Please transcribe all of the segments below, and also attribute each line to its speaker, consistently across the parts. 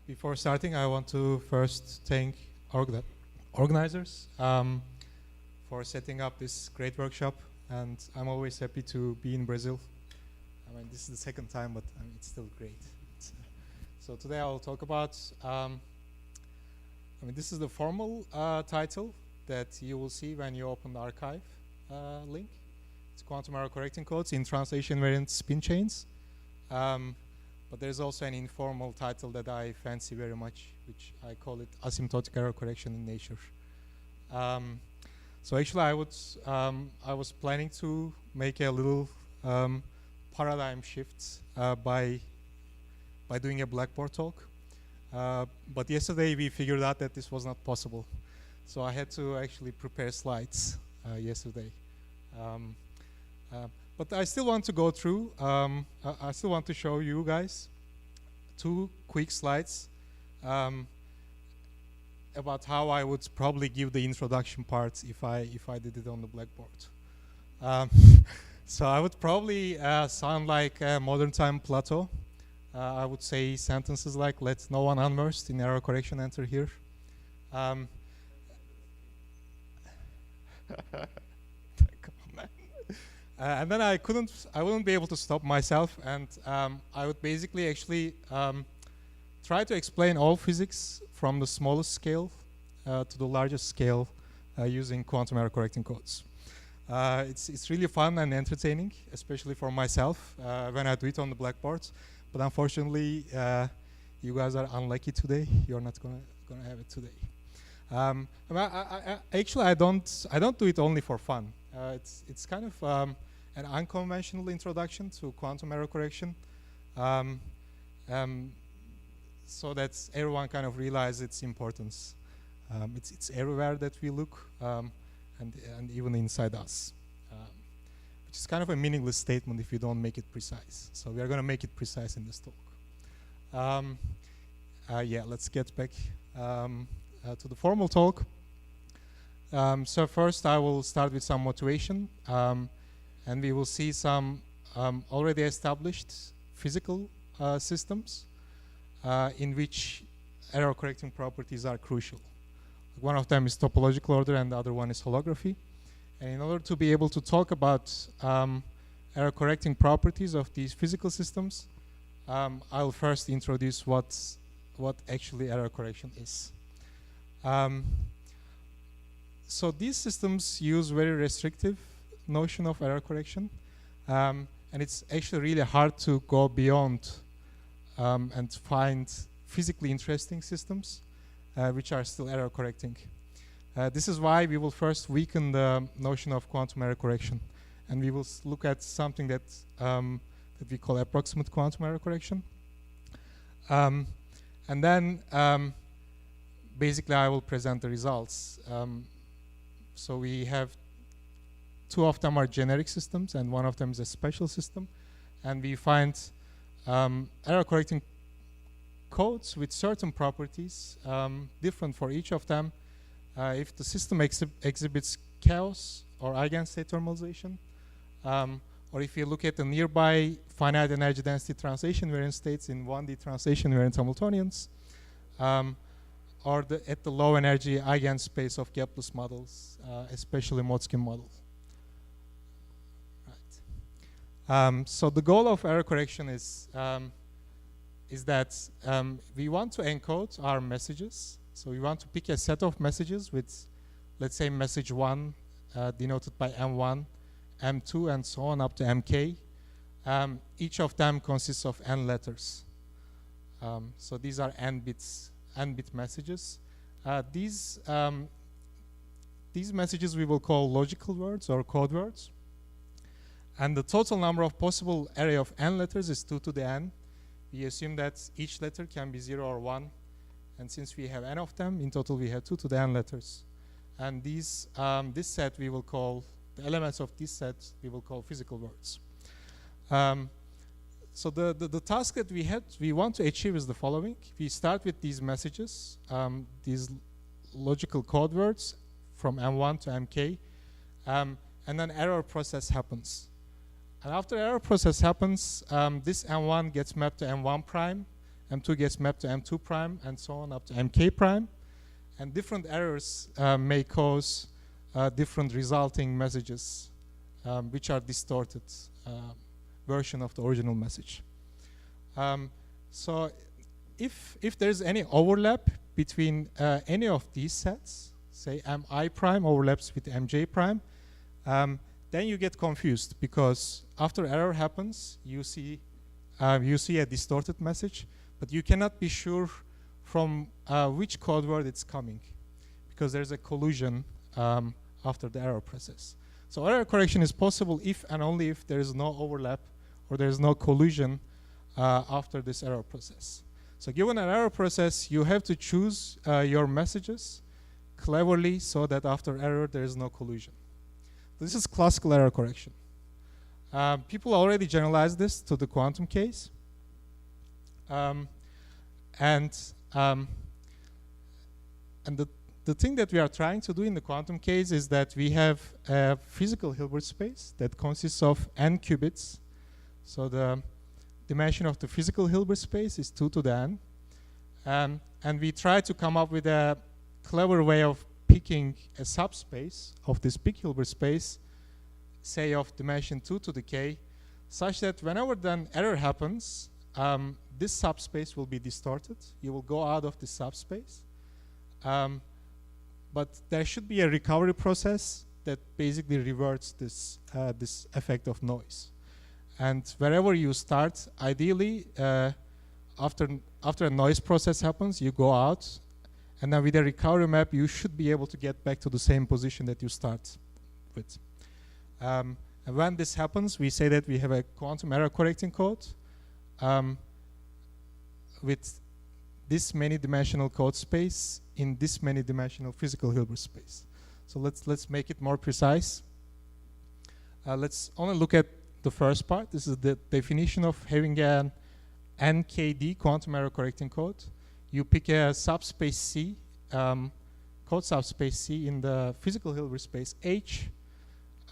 Speaker 1: Before starting, I want to first thank organizers for setting up this great workshop, and I'm always happy to be in Brazil. I mean, this is the second time, but I mean, it's still great. So today I'll talk about, this is the formal title that you will see when you open the archive link. It's quantum error correcting codes in translation-invariant spin chains. But there's also an informal title that I fancy very much, which I call it asymptotic error correction in nature. So actually, I was planning to make a little paradigm shift by doing a Blackboard talk. But yesterday we figured out that this was not possible. So I had to actually prepare slides yesterday. But I still want to go through, I still want to show you guys 2 quick slides about how I would probably give the introduction part if I did it on the Blackboard. So I would probably sound like a modern time Plato. I would say sentences like, let no one unversed in error correction enter here. And then I wouldn't be able to stop myself, and I would basically actually try to explain all physics from the smallest scale to the largest scale using quantum error correcting codes. It's really fun and entertaining, especially for myself when I do it on the Blackboard. But unfortunately, you guys are unlucky today. You're not gonna have it today. Actually, I don't do it only for fun. It's kind of an unconventional introduction to quantum error correction, so that everyone kind of realizes its importance. It's everywhere that we look, and even inside us, which is kind of a meaningless statement if you don't make it precise. So we are going to make it precise in this talk. Yeah, let's get back to the formal talk. So first I will start with some motivation, and we will see some already established physical systems in which error correcting properties are crucial. One of them is topological order and the other one is holography. And in order to be able to talk about error correcting properties of these physical systems, I'll first introduce what actually error correction is. So these systems use very restrictive notion of error correction, and it's actually really hard to go beyond and find physically interesting systems which are still error correcting. This is why we will first weaken the notion of quantum error correction, and we will look at something that we call approximate quantum error correction. And then basically I will present the results. So we have 2 of them are generic systems and 1 of them is a special system, and we find error correcting codes with certain properties different for each of them if the system exhibits chaos or eigenstate thermalization, or if you look at the nearby finite energy density translation-invariant states in 1D translation-invariant Hamiltonians, or at the low energy eigenspace of gapless models, especially Motzkin model. Right. So the goal of error correction is that we want to encode our messages. So we want to pick a set of messages with, let's say, message 1 denoted by M1, M2, and so on up to MK. Each of them consists of n letters. So these are n-bit messages. These messages we will call logical words or code words. And the total number of possible array of n letters is 2 to the n. We assume that each letter can be 0 or 1. And since we have n of them, in total we have 2 to the n letters. And these, this set we will call, the elements of this set we will call physical words. So the task that we want to achieve is the following. We start with these messages, these logical code words from M1 to MK, and then error process happens. And after error process happens, this M1 gets mapped to M1 prime, M2 gets mapped to M2 prime, and so on up to MK prime. And different errors may cause different resulting messages, which are distorted version of the original message. So if there's any overlap between any of these sets, say Mi prime overlaps with Mj prime, then you get confused, because after error happens, you see a distorted message, but you cannot be sure from which code word it's coming, because there's a collision after the error process. So error correction is possible if and only if there is no overlap or there is no collision after this error process. So given an error process, you have to choose your messages cleverly so that after error there is no collision. This is classical error correction. People already generalized this to the quantum case. And the thing that we are trying to do in the quantum case is that we have a physical Hilbert space that consists of n qubits. So the dimension of the physical Hilbert space is 2 to the n. And we try to come up with a clever way of picking a subspace of this big Hilbert space, say of dimension 2 to the k, such that whenever then error happens, this subspace will be distorted. You will go out of this subspace. But there should be a recovery process that basically reverts this, this effect of noise. And wherever you start, ideally, after a noise process happens, you go out. And then with a recovery map, you should be able to get back to the same position that you start with. And when this happens, we say that we have a quantum error correcting code with this many dimensional code space in this many dimensional physical Hilbert space. So let's make it more precise. Let's only look at the first part. This is the definition of having an NKD quantum error correcting code. You pick a subspace C, code subspace C in the physical Hilbert space H.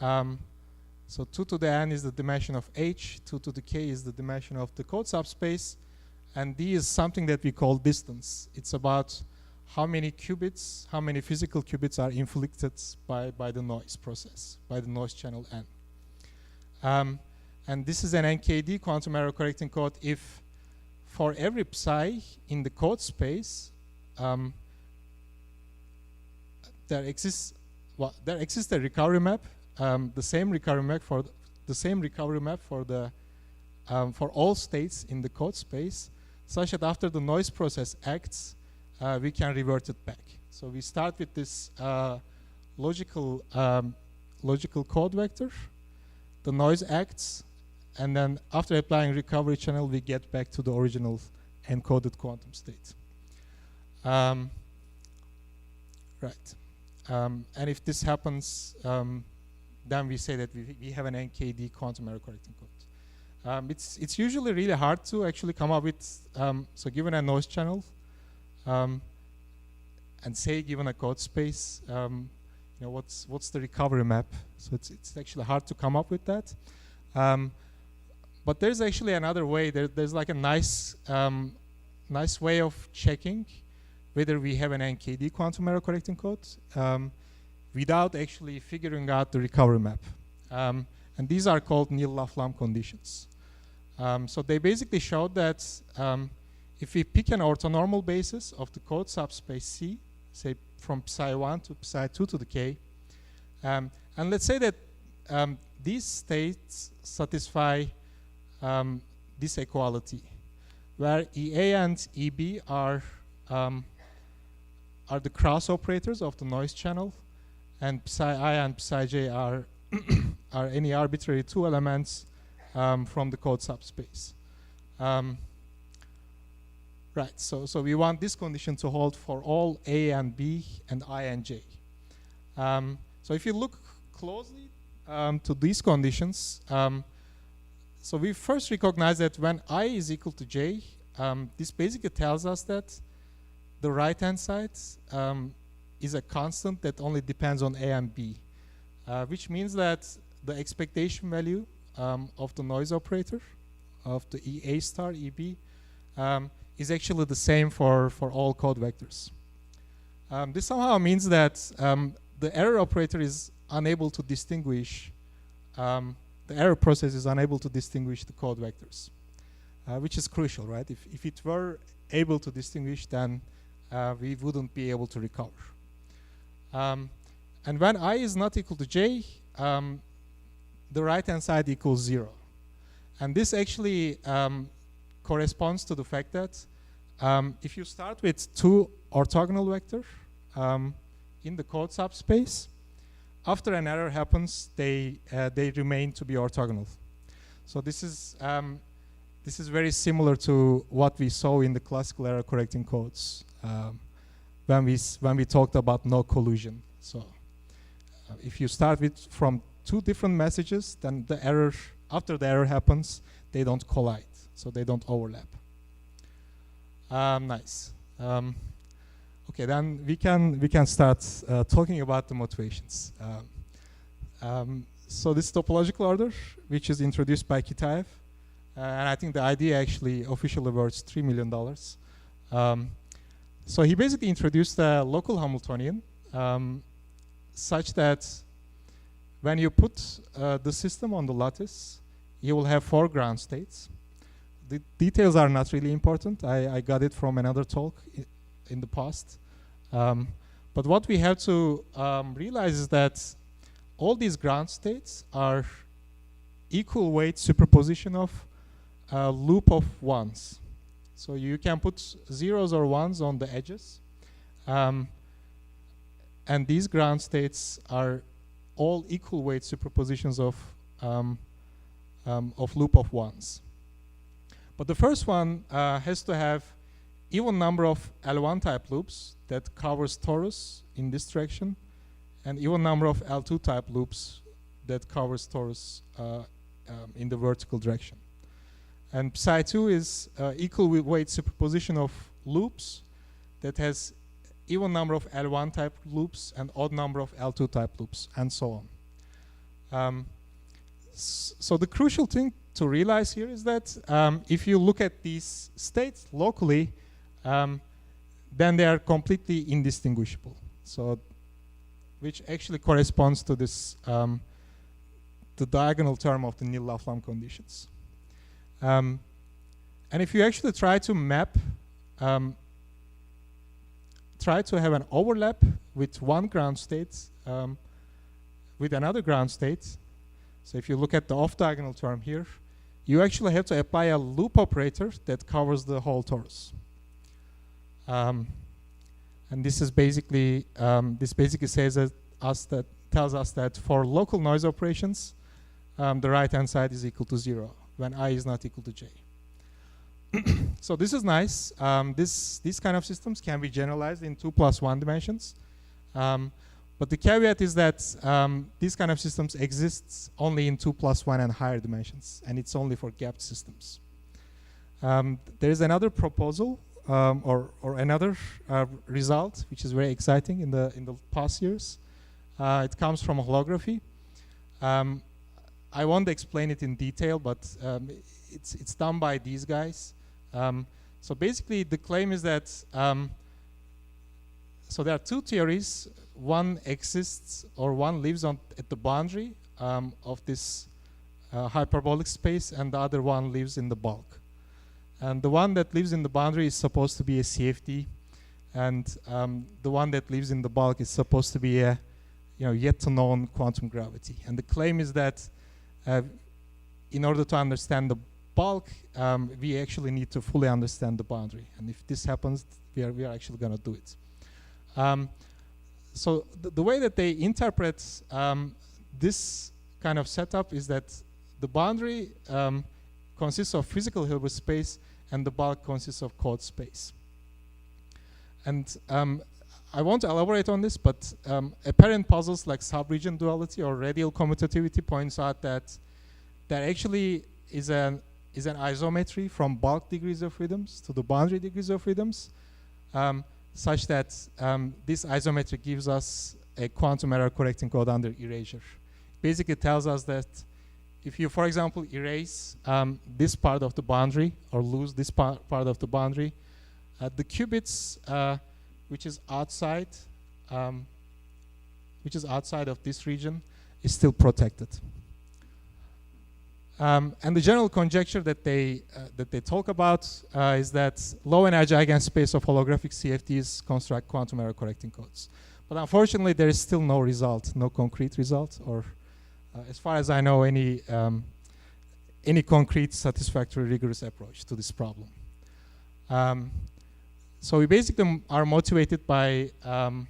Speaker 1: So 2 to the n is the dimension of H, 2 to the k is the dimension of the code subspace, and D is something that we call distance. It's about how many qubits, how many physical qubits are inflicted by the noise process, by the noise channel n. And this is an NKD quantum error correcting code if for every psi in the code space, there exists a recovery map, the same recovery map for for all states in the code space, such that after the noise process acts, we can revert it back. So we start with this logical code vector. The noise acts, and then after applying recovery channel, we get back to the original encoded quantum state. Right. And if this happens, then we say that we have an NKD quantum error correcting code. It's usually really hard to actually come up with, so given a noise channel, and say given a code space, you know, what's the recovery map? So it's actually hard to come up with that. But there's actually another way. There's like a nice way of checking whether we have an NKD quantum error correcting code without actually figuring out the recovery map. And these are called Nil Alarm Conditions. So they basically show that if we pick an orthonormal basis of the code subspace C, say from psi1 to psi2 to the k, and let's say that these states satisfy this equality, where EA and EB are the cross operators of the noise channel, and psi I and psi j are are any arbitrary two elements from the code subspace. Right. So we want this condition to hold for all A and B and I and J. So if you look closely to these conditions, so we first recognize that when I is equal to J, this basically tells us that the right-hand side is a constant that only depends on A and B, which means that the expectation value of the noise operator of the EA star EB is actually the same for all code vectors. This somehow means that the error operator is unable to distinguish, the error process is unable to distinguish the code vectors, which is crucial, right? If it were able to distinguish, then we wouldn't be able to recover. And when I is not equal to j, the right-hand side equals 0. And this actually corresponds to the fact that if you start with 2 orthogonal vectors in the code subspace, after an error happens, they remain to be orthogonal. So this is very similar to what we saw in the classical error correcting codes when we talked about no collusion. So if you start from 2 different messages, then the error, after the error happens, they don't collide, so they don't overlap. Nice. Okay, then we can start talking about the motivations. So this topological order, which is introduced by Kitaev, and I think the idea actually officially worth $3 million. So he basically introduced a local Hamiltonian such that when you put the system on the lattice, you will have 4 ground states. The details are not really important. I got it from another talk in the past. But what we have to realize is that all these ground states are equal weight superposition of a loop of 1s. So you can put 0s or 1s on the edges. And these ground states are all equal weight superpositions of loop of 1s. But the first one has to have even number of L1 type loops that covers torus in this direction, and even number of L2 type loops that covers torus in the vertical direction. And psi2 is equal weight superposition of loops that has even number of L1 type loops and odd number of L2 type loops, and so on. So the crucial thing to realize here is that if you look at these states locally, then they are completely indistinguishable. So, which actually corresponds to this the diagonal term of the Nil Alarm Conditions. And if you actually try to map, try to have an overlap with one ground state with another ground state. So if you look at the off-diagonal term here, you actually have to apply a loop operator that covers the whole torus. And this is basically tells us that for local noise operations, the right-hand side is equal to 0 when I is not equal to j. So this is nice. These kind of systems can be generalized in 2+1 dimensions. But the caveat is that these kind of systems exist only in 2+1 and higher dimensions, and it's only for gapped systems. There is another proposal or another result which is very exciting in the past years. It comes from holography. I won't explain it in detail, but it's done by these guys. So basically, the claim is that so there are 2 theories. One exists, or one lives at the boundary of this hyperbolic space, and the other one lives in the bulk. And the one that lives in the boundary is supposed to be a CFD, and the one that lives in the bulk is supposed to be a yet to known quantum gravity. And the claim is that in order to understand the bulk, we actually need to fully understand the boundary. And if this happens, we are actually going to do it. So the way that they interpret this kind of setup is that the boundary consists of physical Hilbert space, and the bulk consists of code space. And I won't elaborate on this, but apparent puzzles like subregion duality or radial commutativity points out that there actually is an isometry from bulk degrees of freedoms to the boundary degrees of freedoms, such that this isometry gives us a quantum error correcting code under erasure. Basically tells us that if you, for example, erase this part of the boundary or lose this part of the boundary, The qubits, which is outside of this region, is still protected. And the general conjecture that they talk about is that low energy eigenspace of holographic CFDs construct quantum error correcting codes. But unfortunately, there is still no result, no concrete result, or as far as I know, any concrete, satisfactory, rigorous approach to this problem. So we basically are motivated by the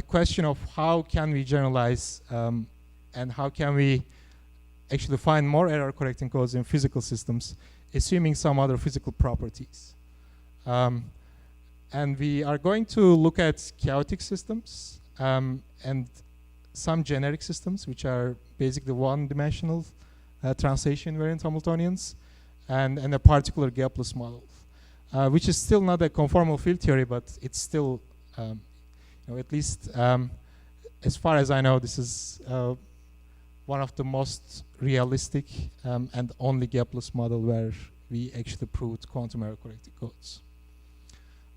Speaker 1: question of how can we generalize and how can we actually find more error correcting codes in physical systems, assuming some other physical properties. And we are going to look at chaotic systems and some generic systems, which are basically one-dimensional translation-invariant Hamiltonians, and a particular gapless model, which is still not a conformal field theory, but it's still, at least as far as I know, this is one of the most realistic and only gapless model where we actually proved quantum error corrected codes.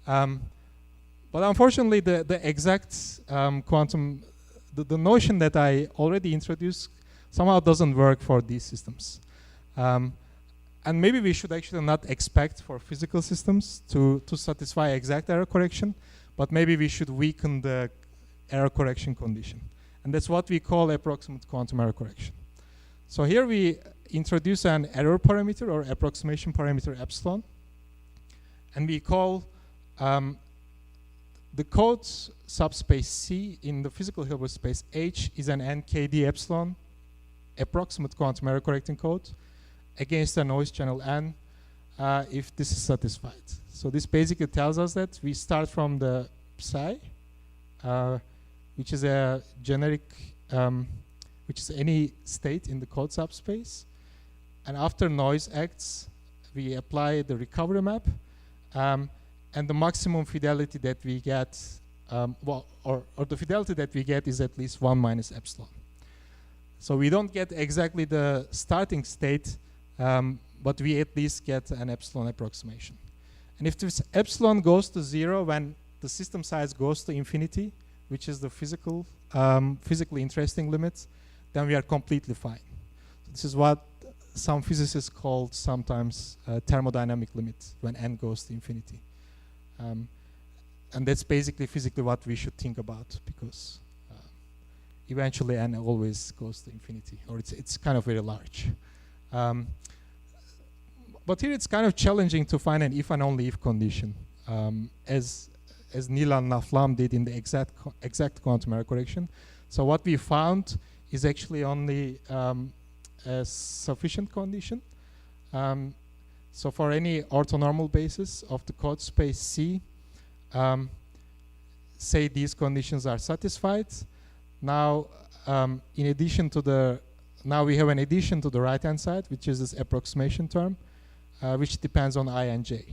Speaker 1: But unfortunately, the exact quantum, the notion that I already introduced somehow doesn't work for these systems. And maybe we should actually not expect for physical systems to satisfy exact error correction, but maybe we should weaken the error correction condition. And that's what we call approximate quantum error correction. So here we introduce an error parameter or approximation parameter epsilon. And we call the code subspace C in the physical Hilbert space H is an NKD epsilon approximate quantum error correcting code against a noise channel N if this is satisfied. So this basically tells us that we start from the psi, which is a generic, which is any state in the code subspace. And after noise acts, we apply the recovery map. And the maximum fidelity that we get, or the fidelity that we get is at least 1 minus epsilon. So we don't get exactly the starting state, but we at least get an epsilon approximation. And if this epsilon goes to 0 when the system size goes to infinity, which is the physically interesting limit, then we are completely fine. So this is what some physicists call sometimes thermodynamic limit when n goes to infinity. And that's basically physically what we should think about, because eventually n always goes to infinity, or it's kind of very large. But here it's kind of challenging to find an if and only if condition, as Nil and Laflamme did in the exact quantum error correction. So what we found is actually only a sufficient condition. So for any orthonormal basis of the code space C, say these conditions are satisfied. Now, in addition to now we have an addition to the right-hand side, which is this approximation term, which depends on I and j.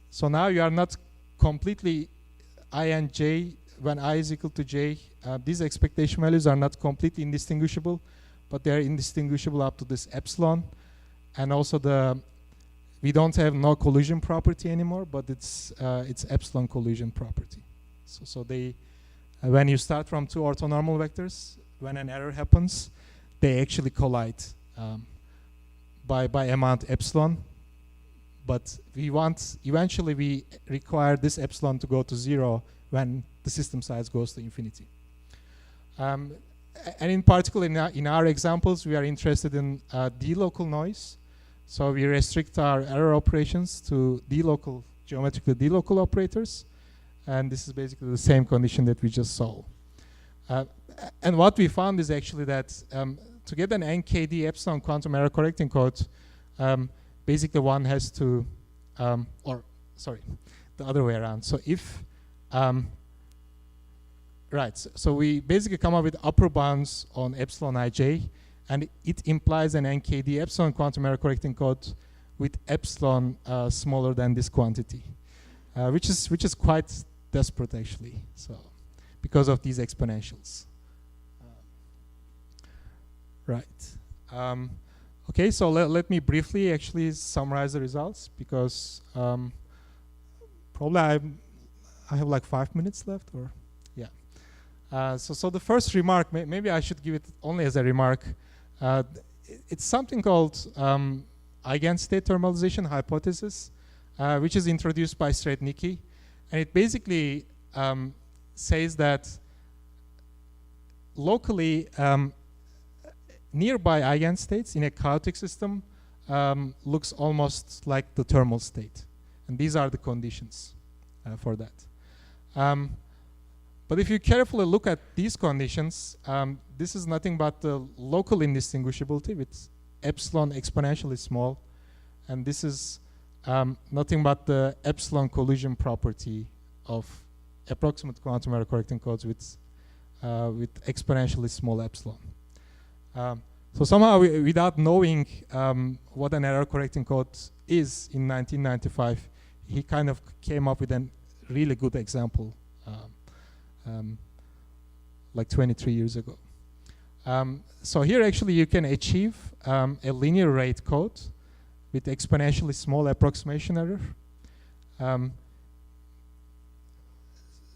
Speaker 1: So now you are not completely I and j, when I is equal to j, these expectation values are not completely indistinguishable, but they are indistinguishable up to this epsilon. And also we don't have no collision property anymore, but it's epsilon collision property. So they, when you start from two orthonormal vectors, when an error happens, they actually collide by amount epsilon. But eventually we require this epsilon to go to 0 when the system size goes to infinity. And in particular, in our examples, we are interested in d-local noise. So we restrict our error operations to geometrically d-local operators. And this is basically the same condition that we just saw. And what we found is actually that to get an NKD epsilon quantum error correcting code, basically one has to, the other way around. So if, so we basically come up with upper bounds on epsilon ij, and it implies an NKD epsilon quantum error correcting code with epsilon smaller than this quantity, which is quite desperate actually. So because of these exponentials. Okay, so let me briefly actually summarize the results, because Probably I have like 5 minutes left, or yeah. So the first remark, maybe I should give it only as a remark. It's something called Eigenstate thermalization hypothesis, which is introduced by Srednicki, and it basically says that locally nearby eigenstates in a chaotic system looks almost like the thermal state, and these are the conditions for that. But if you carefully look at these conditions, this is nothing but the local indistinguishability with epsilon exponentially small, and this is nothing but the epsilon collision property of approximate quantum error correcting codes with exponentially small epsilon. So somehow, without knowing what an error correcting code is in 1995, he kind of came up with a really good example like 23 years ago. So here actually you can achieve a linear rate code with exponentially small approximation error.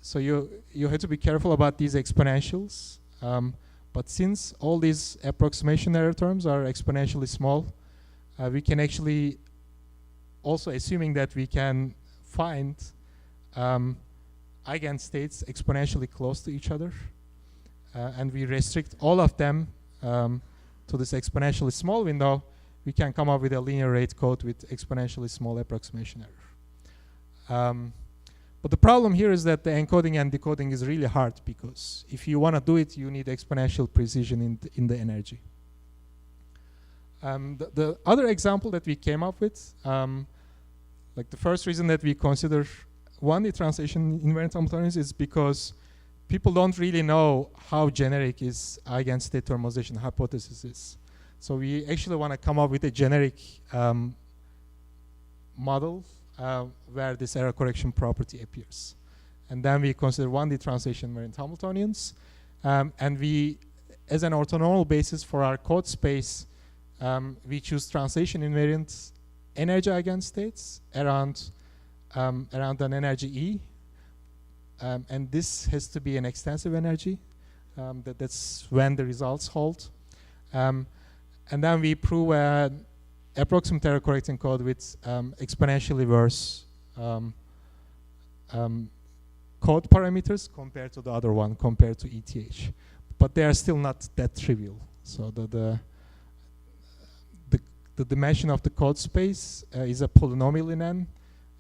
Speaker 1: So you have to be careful about these exponentials. But since all these approximation error terms are exponentially small, we can actually, also assuming that we can find eigenstates exponentially close to each other, and we restrict all of them to this exponentially small window, we can come up with a linear rate code with exponentially small approximation error. But the problem here is that the encoding and decoding is really hard, because if you want to do it, you need exponential precision in the energy. The other example that we came up with, like the first reason that we consider 1D translation-invariant Hamiltonians is because people don't really know how generic is eigenstate thermalization hypothesis is. So we actually want to come up with a generic model where this error correction property appears. And then we consider 1D translation-invariant Hamiltonians. And we, as an orthonormal basis for our code space, we choose translation-invariant energy eigenstates around an energy E. And this has to be an extensive energy. That's when the results hold. And then we prove an approximate error correcting code with exponentially worse code parameters compared to the other one, compared to ETH. But they are still not that trivial. So the dimension of the code space is a polynomial in n,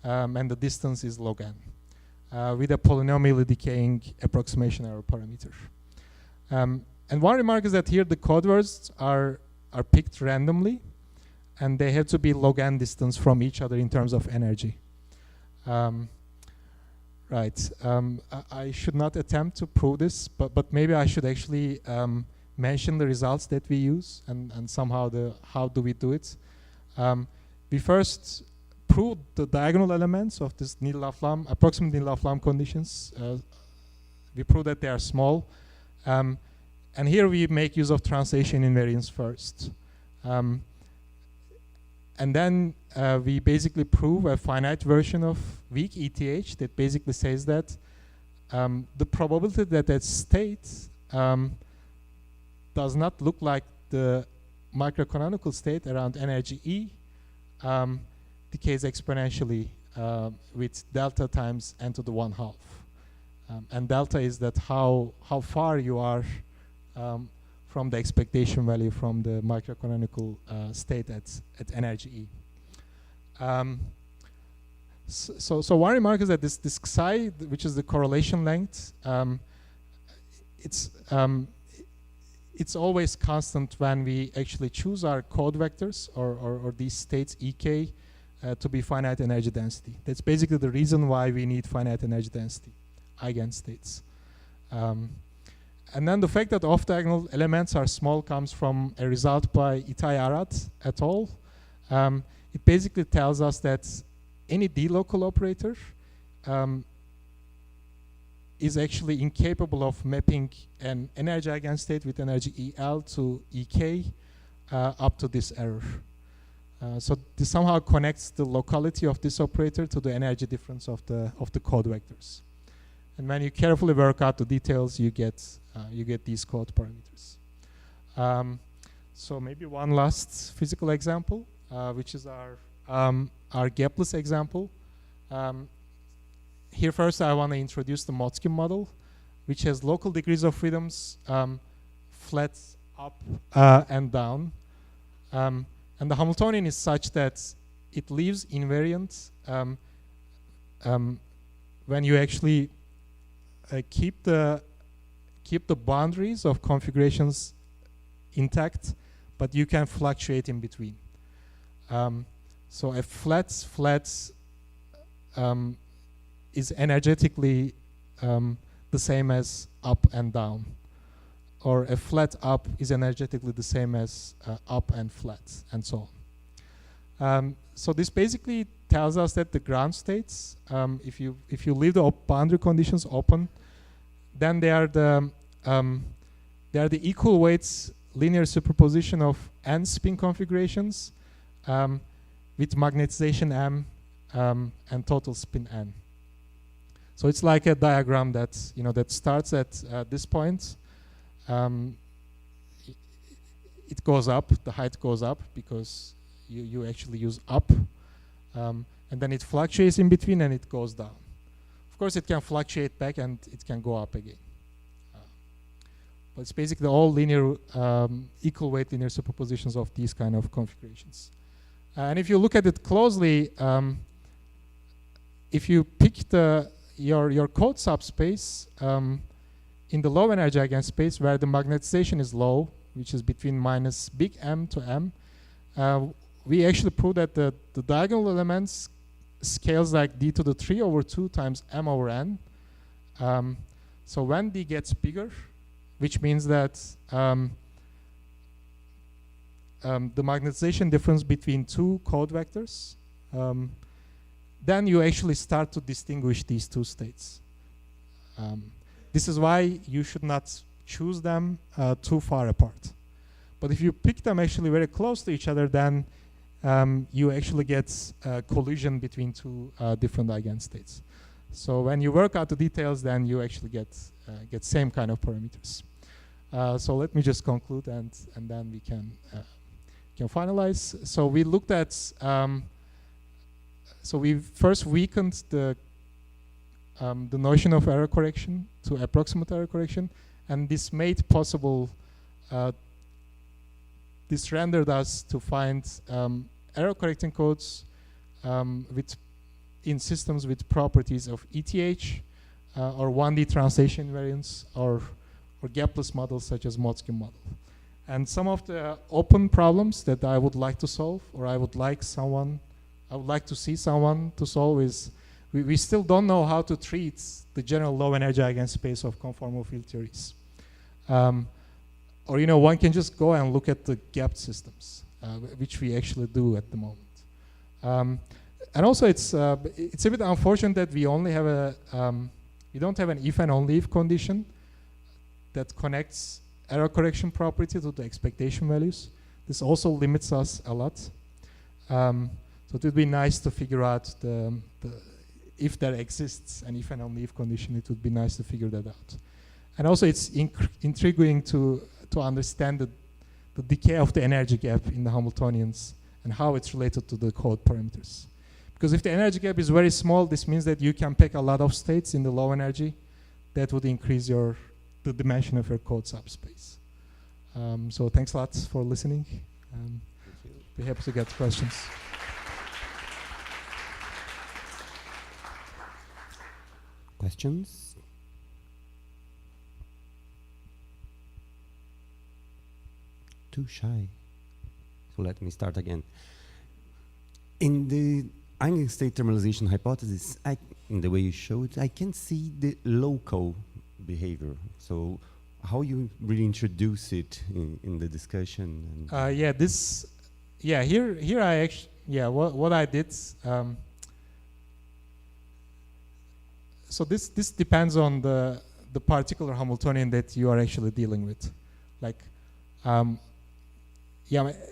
Speaker 1: and the distance is log n, with a polynomially decaying approximation error parameter. And one remark is that here the code words are picked randomly, and they have to be log n distance from each other in terms of energy. Right. I should not attempt to prove this, but maybe I should actually mention the results that we use and somehow how do we do it. We first proved the diagonal elements of this approximate Nil Alarm conditions. We proved that they are small. And here we make use of translation invariance first. And then we basically prove a finite version of weak ETH that basically says that the probability that that state does not look like the microcanonical state around energy E decays exponentially with delta times n to the 1/2. And delta is that how far you are from the expectation value from the microcanonical state at energy E. So one remark is that this psi, which is the correlation length, it's always constant when we actually choose our code vectors or these states Ek to be finite energy density. That's basically the reason why we need finite energy density eigenstates. And then the fact that off-diagonal elements are small comes from a result by Itay Arad et al. It basically tells us that any D-local operator is actually incapable of mapping an energy eigenstate with energy EL to EK up to this error. So this somehow connects the locality of this operator to the energy difference of the code vectors. And when you carefully work out the details, you get these code parameters. So maybe one last physical example, which is our gapless example. Here first I want to introduce the Motzkin model, which has local degrees of freedoms, flat up and down. And the Hamiltonian is such that it leaves invariant when you actually keep the boundaries of configurations intact, but you can fluctuate in between. So a flat is energetically the same as up and down, or a flat up is energetically the same as up and flat, and so on. So this basically tells us that the ground states, if you leave the boundary conditions open, then they are the equal weights linear superposition of n spin configurations with magnetization m and total spin n. So it's like a diagram that that starts at this point. It goes up, the height goes up because you actually use up, and then it fluctuates in between and it goes down. Of course, it can fluctuate back and it can go up again. But it's basically all linear, equal weight linear superpositions of these kind of configurations. And if you look at it closely, if you pick your code subspace in the low energy eigenspace where the magnetization is low, which is between minus big M to M, we actually prove that the diagonal elements scales like d to the 3 over 2 times m over n. So when d gets bigger, which means that the magnetization difference between two code vectors, then you actually start to distinguish these two states. This is why you should not choose them too far apart. But if you pick them actually very close to each other, then you actually get collision between two different eigenstates. So when you work out the details, then you actually get same kind of parameters. So let me just conclude, and then we can finalize. So we looked at, so we first weakened the notion of error correction to approximate error correction, and this made possible, this rendered us to find error correcting codes in systems with properties of ETH or 1D translation invariants or gapless models such as Motzkin model. And some of the open problems that I would like to solve, or I would like to see someone to solve, is we still don't know how to treat the general low energy eigenspace of conformal field theories. Or one can just go and look at the gapped systems, which we actually do at the moment. And also it's a bit unfortunate that we only have we don't have an if and only if condition that connects error correction property to the expectation values. This also limits us a lot. So it would be nice to figure out if there exists an if and only if condition. It would be nice to figure that out. And also it's intriguing to understand the decay of the energy gap in the Hamiltonians and how it's related to the code parameters. Because if the energy gap is very small, this means that you can pick a lot of states in the low energy. That would increase the dimension of your code subspace. So thanks a lot for listening. Be happy to get questions.
Speaker 2: Questions? Too shy. So let me start again. In the Eigenstate thermalization hypothesis, in the way you showed, I can see the local behavior. So how you really introduce it in the discussion?
Speaker 1: Here I actually, what I did. So this depends on the particular Hamiltonian that you are actually dealing with. Like,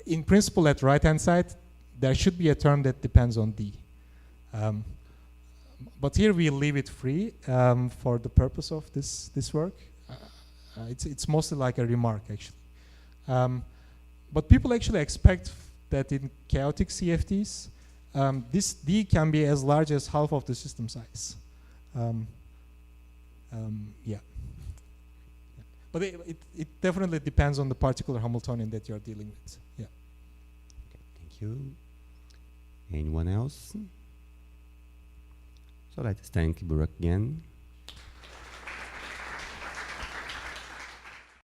Speaker 1: in principle, at right-hand side, there should be a term that depends on D. But here we leave it free for the purpose of this work. It's mostly like a remark, actually. But people actually expect that in chaotic CFDs, this D can be as large as half of the system size. Yeah. But it definitely depends on the particular Hamiltonian that you're dealing with. Yeah.
Speaker 2: Okay, thank you. Anyone else? So let's thank Burak again.